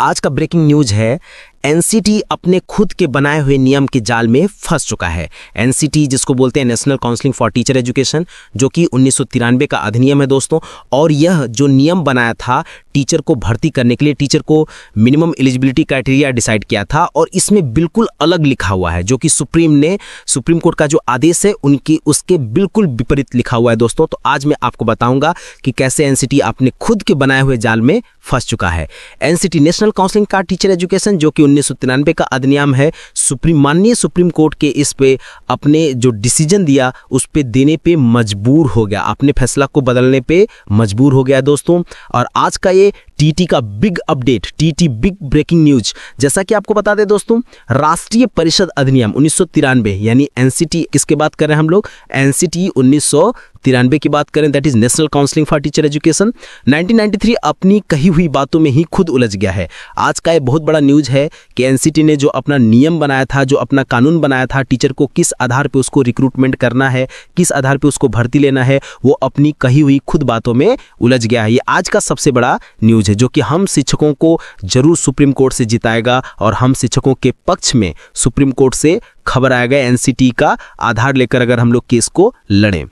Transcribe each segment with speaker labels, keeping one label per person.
Speaker 1: आज का breaking news है, एनसीटी अपने खुद के बनाए हुए नियम के जाल में फंस चुका है। एनसीटी जिसको बोलते हैं national counselling for teacher education, जो कि 1993 का अधिनियम है दोस्तों। और यह जो नियम बनाया था टीचर को भर्ती करने के लिए, टीचर को मिनिमम एलिजिबिलिटी क्राइटेरिया डिसाइड किया था, और इसमें बिल्कुल अलग लिखा हुआ है, जो कि सुप्रीम कोर्ट का जो आदेश है उनकी उसके बिल्कुल विपरीत लिखा हुआ है दोस्तों। तो आज मैं आपको बताऊंगा कि कैसे एनसीटी अपने खुद के बनाए हुए जाल में फंस चुका है। NCT national counselling for teacher education, जो कि 1993 का अधिनियम है, माननीय सुप्रीम कोर्ट के इस पे अपने जो डिसीजन दिया उस पे देने पे मजबूर हो गया, अपने फैसला को बदलने पे मजबूर हो गया दोस्तों। और आज का ये टीटी का big update, TT big breaking news, जैसा कि आपको बता दें दोस्तों, राष्ट्रीय परिषद अधिनियम 1993 यानी एनसीटी, किसके बात कर रहे हैं हम लोग? एनसीटी 1993 की बात करें, that is national counselling for teacher education. 1993 अपनी कही हुई बातों में ही खुद उलझ गया है। आज का ये बहुत बड़ा न्यूज है कि एनसीटी ने जो अपना नियम बनाया था, जो अपना कानून बनाया था, टीचर को किस आधार पे उसको रिक्रूटमेंट करना है, किस आधार पे उसको भर्ती लेना है, वो अपनी कही हुई खुद बातों में उलझ गया है। ये आज का सबसे बड़ा न्यूज है, जो कि हम शिक्षकों को जरूर सुप्रीम कोर्ट से जिताएगा, और हम शिक्षकों के पक्ष में सुप्रीम कोर्ट से खबर आएगा एनसीटी का आधार लेकर, अगर हम लोग केस को लड़ें।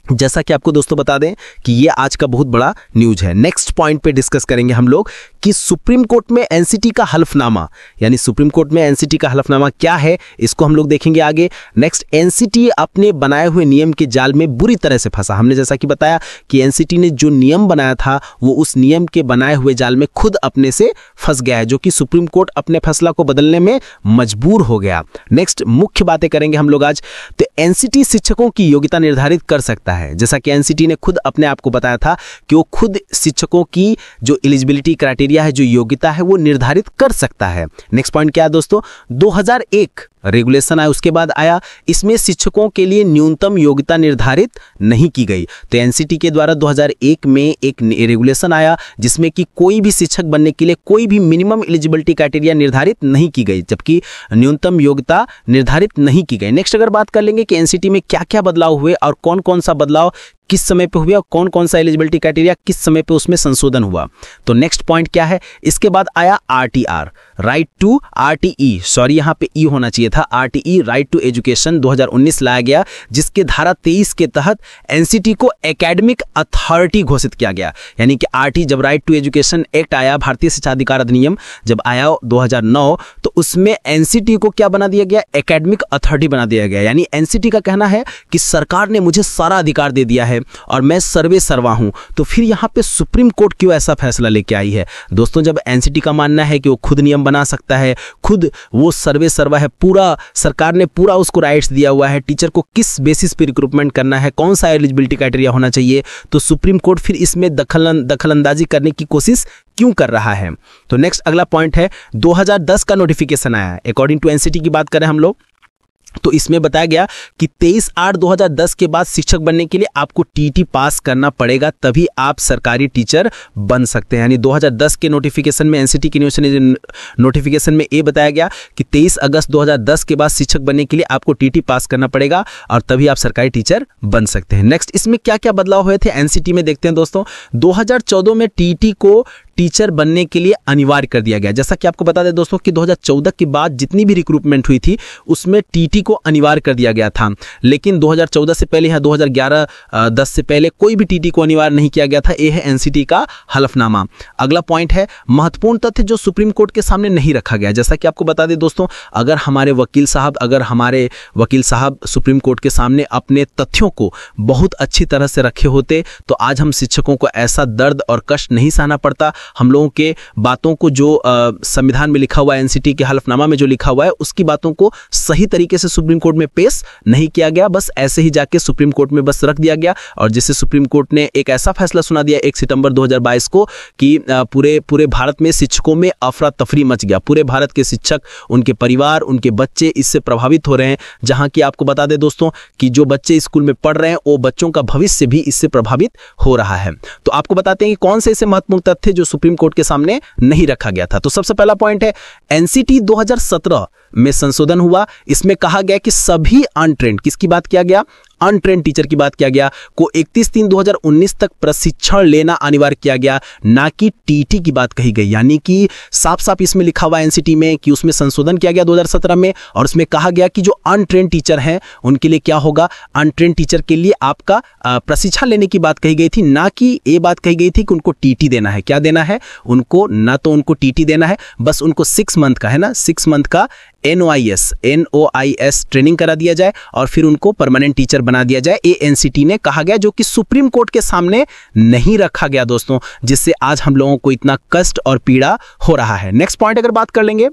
Speaker 1: जैसा कि आपको दोस्तों बता दें कि ये आज का बहुत बड़ा न्यूज है। नेक्स्ट पॉइंट पे डिस्कस करेंगे हम लोग कि सुप्रीम कोर्ट में एनसीटी का हलफनामा, यानी सुप्रीम कोर्ट में एनसीटी का हलफनामा क्या है, इसको हम लोग देखेंगे आगे। नेक्स्ट, एनसीटी अपने बनाए हुए नियम के जाल में बुरी तरह से फंसा। हमने जैसा कि बताया कि एनसीटी ने जो नियम बनाया था वो उस नियम के बनाए हुए जाल में खुद अपने से फंस गया है, जो कि सुप्रीम कोर्ट अपने फैसला को बदलने में मजबूर हो गया। नेक्स्ट, मुख्य बातें करेंगे हम लोग आज। तो एनसीटी शिक्षकों की योग्यता निर्धारित कर सकता है, जैसा कि एनसीटी ने खुद अपने आप को बताया था कि वो खुद शिक्षकों की जो एलिजिबिलिटी क्राइटेरिया है, जो योग्यता है, वो निर्धारित कर सकता है। नेक्स्ट पॉइंट क्या है दोस्तों? 2001 रेगुलेशन आया, उसके बाद आया, इसमें शिक्षकों के लिए न्यूनतम योग्यता निर्धारित नहीं की गई। तो एनसीटी के द्वारा 2001 में एक रेगुलेशन आया जिसमें कि कोई भी शिक्षक बनने के लिए कोई भी मिनिमम एलिजिबिलिटी क्राइटेरिया निर्धारित नहीं की गई, जबकि न्यूनतम योग्यता निर्धारित नहीं की गई। नेक्स्ट अगर बात कर लेंगे कि एनसीटी में क्या क्या बदलाव हुए और कौन कौन सा बदलाव किस समय पे हुआ और कौन कौन सा एलिजिबिलिटी क्राइटेरिया किस समय पे उसमें संशोधन हुआ। तो नेक्स्ट पॉइंट क्या है? इसके बाद आया RTR, right to RTE, sorry यहाँ पे ई होना चाहिए था, आरटीई राइट टू एजुकेशन 2019 लाया गया, जिसके धारा 23 के तहत एनसीटी को एकेडमिक अथॉरिटी घोषित किया गया। यानी कि आरटी जब राइट टू एजुकेशन एक्ट आया, भारतीय शिक्षा अधिकार अधिनियम जब आया 2009, तो उसमें एनसीटी को क्या बना दिया गया? एकेडमिक अथॉरिटी बना दिया गया। यानी एनसीटी का कहना है कि सरकार ने मुझे सारा अधिकार दे दिया है और मैं सर्वे सर्वा हूं, तो फिर यहां पे सुप्रीम कोर्ट क्यों ऐसा फैसला लेके आई है? दोस्तों, जब एनसीटी का मानना है कि वो खुद नियम बना सकता है, खुद वो सर्वे सर्वा है, पूरा सरकार ने पूरा उसको राइट्स दिया हुआ है, टीचर को किस बेसिस पे रिक्रूटमेंट करना है, कौन सा एलिजिबिलिटी क्राइटेरिया होना चाहिए, तो सुप्रीम कोर्ट फिर इसमें दखलंदाजी करने की कोशिश क्यों कर रहा है? तो नेक्स्ट अगला पॉइंट है, 2010 का नोटिफिकेशन आया, अकॉर्डिंग टू एनसीटी की बात करें हम लोग, तो इसमें बताया गया कि 23/8/2010 के बाद शिक्षक बनने के लिए आपको टीटी पास करना पड़ेगा, तभी आप सरकारी टीचर बन सकते हैं। यानी 2010 के नोटिफिकेशन में, एनसीटी के नोटिफिकेशन में ये बताया गया कि 23 अगस्त 2010 के बाद शिक्षक बनने के लिए आपको टीटी पास करना पड़ेगा और तभी आप सरकारी टीचर बन सकते हैं। नेक्स्ट, इसमें क्या क्या बदलाव हुए थे एनसीटी में देखते हैं दोस्तों। 2014 में टीटी को टीचर बनने के लिए अनिवार्य कर दिया गया। जैसा कि आपको बता दें दोस्तों कि 2014 के बाद जितनी भी रिक्रूटमेंट हुई थी उसमें टीटी को अनिवार्य कर दिया गया था, लेकिन 2014 से पहले या 2011-10 से पहले कोई भी टीटी को अनिवार्य नहीं किया गया था। यह है एनसीटी का हलफनामा। अगला पॉइंट है, महत्वपूर्ण तथ्य जो सुप्रीम कोर्ट के सामने नहीं रखा गया। जैसा कि आपको बता दें दोस्तों, अगर हमारे वकील साहब सुप्रीम कोर्ट के सामने अपने तथ्यों को बहुत अच्छी तरह से रखे होते तो आज हम शिक्षकों को ऐसा दर्द और कष्ट नहीं सहना पड़ता। हम लोगों के बातों को जो संविधान में लिखा हुआ है, एनसीटी के हलफनामा में जो लिखा हुआ है, उसकी बातों को सही तरीके से सुप्रीम कोर्ट में पेश नहीं किया गया, बस ऐसे ही जाके सुप्रीम कोर्ट में बस रख दिया गया। और जिससे सुप्रीम कोर्ट ने एक ऐसा फैसला सुना दिया 1 सितंबर 2022 को कि पूरे भारत में शिक्षकों में अफरा तफरी मच गया। पूरे भारत के शिक्षक, उनके परिवार, उनके बच्चे इससे प्रभावित हो रहे हैं। जहां कि आपको बता दें दोस्तों कि जो बच्चे स्कूल में पढ़ रहे हैं वो बच्चों का भविष्य भी इससे प्रभावित हो रहा है। तो आपको बताते हैं कि कौन से ऐसे महत्वपूर्ण तथ्य जो सुप्रीम कोर्ट के सामने नहीं रखा गया था। तो सबसे पहला पॉइंट है, एनसीटी 2017 में संशोधन हुआ। इसमें कहा गया कि सभी अनट्रेंड, किसकी बात किया गया? अनट्रेंड टीचर की बात किया गया को 31/3/2019 तक प्रशिक्षण लेना अनिवार्य किया गया, ना कि टीटी की बात कही गई। यानी कि साफ साफ इसमें लिखा हुआ एनसीटी में कि उसमें संशोधन किया गया 2017 में, और उसमें कहा गया कि जो अनट्रेंड टीचर हैं उनके लिए क्या होगा, अनट्रेंड टीचर के लिए आपका प्रशिक्षण लेने की बात कही गई थी, ना कि ये बात कही गई थी कि उनको टीटी देना है। क्या देना है उनको, ना तो उनको टीटी देना है, बस उनको 6 मंथ का है ना, 6 मंथ का NOIS ट्रेनिंग करा दिया जाए और फिर उनको परमानेंट टीचर बना दिया जाए। ये एनसीटी ने कहा गया, जो कि सुप्रीम कोर्ट के सामने नहीं रखा गया दोस्तों, जिससे आज हम लोगों को इतना कष्ट और पीड़ा हो रहा है। नेक्स्ट पॉइंट अगर बात कर लेंगे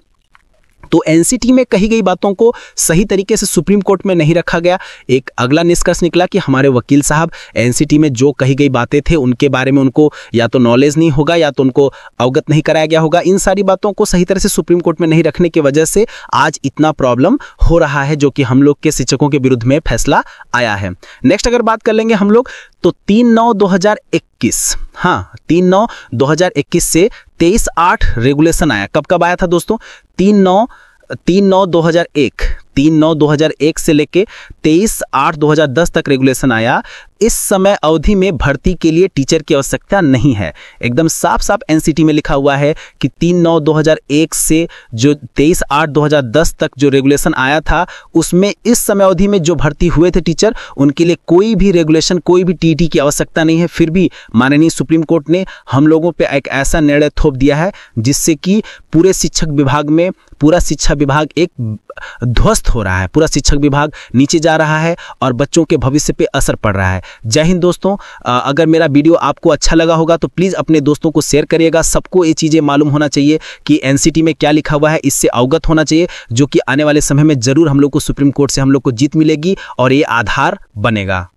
Speaker 1: तो एनसीटी में कही गई बातों को सही तरीके से सुप्रीम कोर्ट में नहीं रखा गया। एक अगला निष्कर्ष निकला कि हमारे वकील साहब एनसीटी में जो कही गई बातें थे उनके बारे में उनको या तो नॉलेज नहीं होगा या तो उनको अवगत नहीं कराया गया होगा। इन सारी बातों को सही तरह से सुप्रीम कोर्ट में नहीं रखने की वजह से आज इतना प्रॉब्लम हो रहा है, जो कि हम लोग के शिक्षकों के विरुद्ध में फैसला आया है। नेक्स्ट अगर बात कर लेंगे हम लोग तो 3/9/2021, हाँ 3/9/2021 से 23/8 रेगुलेशन आया। कब कब आया था दोस्तों, 3/9/2001 से लेके 23/8/2010 तक रेगुलेशन आया। इस समय अवधि में भर्ती के लिए टीचर की आवश्यकता नहीं है। एकदम साफ साफ एनसीटी में लिखा हुआ है कि 3/9/2001 से जो 23/8/2010 तक जो रेगुलेशन आया था, उसमें इस समय अवधि में जो भर्ती हुए थे टीचर, उनके लिए कोई भी रेगुलेशन, कोई भी टीटी की आवश्यकता नहीं है। फिर भी माननीय सुप्रीम कोर्ट ने हम लोगों पे एक ऐसा निर्णय थोप दिया है जिससे कि पूरे शिक्षक विभाग में पूरा शिक्षा विभाग एक ध्वस्त हो रहा है, पूरा शिक्षक विभाग नीचे जा रहा है और बच्चों के भविष्य पे असर पड़ रहा है। जय हिंद दोस्तों। अगर मेरा वीडियो आपको अच्छा लगा होगा तो प्लीज़ अपने दोस्तों को शेयर करिएगा। सबको ये चीज़ें मालूम होना चाहिए कि एनसीटी में क्या लिखा हुआ है, इससे अवगत होना चाहिए, जो कि आने वाले समय में जरूर हम लोग को सुप्रीम कोर्ट से हम लोग को जीत मिलेगी और ये आधार बनेगा।